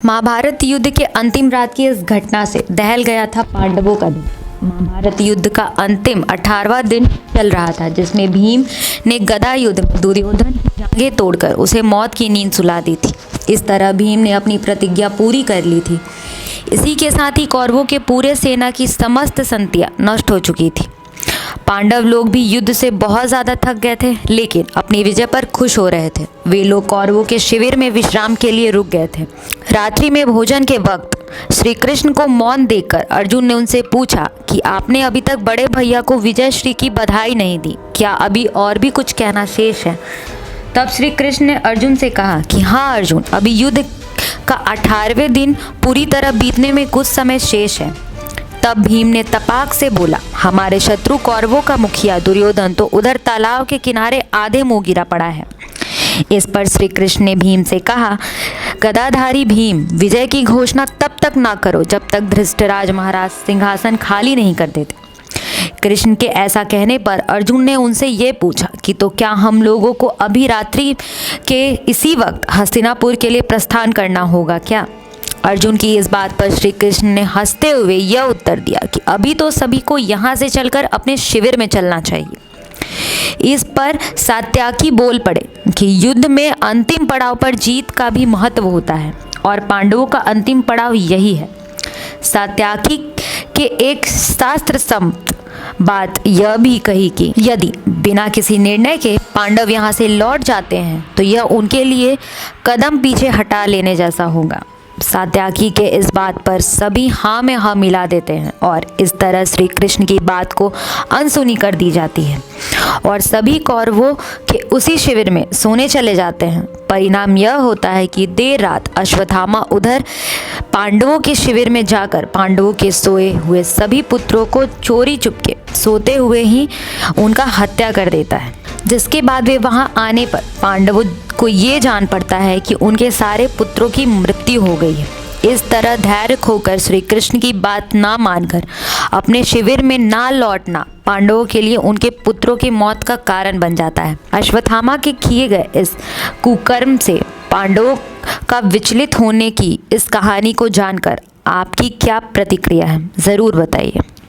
महाभारत युद्ध के अंतिम रात की इस घटना से दहल गया था पांडवों का दिन। महाभारत युद्ध का अंतिम 18वां दिन चल रहा था, जिसमें भीम ने गदा युद्ध में दुर्योधन की जांघें तोड़कर उसे मौत की नींद सुला दी थी। इस तरह भीम ने अपनी प्रतिज्ञा पूरी कर ली थी। इसी के साथ ही कौरवों के पूरे सेना की समस्त संतियाँ नष्ट हो चुकी थी। पांडव लोग भी युद्ध से बहुत ज़्यादा थक गए थे, लेकिन अपनी विजय पर खुश हो रहे थे। वे लोग कौरवों के शिविर में विश्राम के लिए रुक गए थे। रात्रि में भोजन के वक्त श्री कृष्ण को मौन देखकर अर्जुन ने उनसे पूछा कि आपने अभी तक बड़े भैया को विजय श्री की बधाई नहीं दी, क्या अभी और भी कुछ कहना शेष है? तब श्री कृष्ण ने अर्जुन से कहा कि हाँ अर्जुन, अभी युद्ध का 18वें दिन पूरी तरह बीतने में कुछ समय शेष है। तब भीम ने तपाक से बोला, हमारे शत्रु कौरवों का मुखिया दुर्योधन तो उधर तालाब के किनारे आधे मुंह गिरा पड़ा है। इस पर श्री कृष्ण ने भीम से कहा, गदाधारी भीम, विजय की घोषणा तब तक ना करो जब तक धृतराज महाराज सिंहासन खाली नहीं कर देते। कृष्ण के ऐसा कहने पर अर्जुन ने उनसे ये पूछा कि तो क्या हम लोगों को अभी रात्रि के इसी वक्त हस्तिनापुर के लिए प्रस्थान करना होगा क्या? अर्जुन की इस बात पर श्री कृष्ण ने हंसते हुए यह उत्तर दिया कि अभी तो सभी को यहाँ से चलकर अपने शिविर में चलना चाहिए। इस पर सात्याकी बोल पड़े कि युद्ध में अंतिम पड़ाव पर जीत का भी महत्व होता है और पांडवों का अंतिम पड़ाव यही है। सात्याकी के एक शास्त्र सम्मत बात यह भी कही कि यदि बिना किसी निर्णय के पांडव यहाँ से लौट जाते हैं तो यह उनके लिए कदम पीछे हटा लेने जैसा होगा। सात्याकी के इस बात पर सभी हाँ में हाँ मिला देते हैं और इस तरह श्री कृष्ण की बात को अनसुनी कर दी जाती है और सभी कौरवों के उसी शिविर में सोने चले जाते हैं। परिणाम यह होता है कि देर रात अश्वत्थामा उधर पांडवों के शिविर में जाकर पांडवों के सोए हुए सभी पुत्रों को चोरी चुपके सोते हुए ही उनका हत्या कर देता है, जिसके बाद वे वहां आने पर पांडवों को ये जान पड़ता है कि उनके सारे पुत्रों की मृत्यु हो गई है। इस तरह धैर्य खोकर श्री कृष्ण की बात ना मानकर अपने शिविर में ना लौटना पांडवों के लिए उनके पुत्रों की मौत का कारण बन जाता है। अश्वत्थामा के किए गए इस कुकर्म से पांडवों का विचलित होने की इस कहानी को जानकर आपकी क्या प्रतिक्रिया है, ज़रूर बताइए।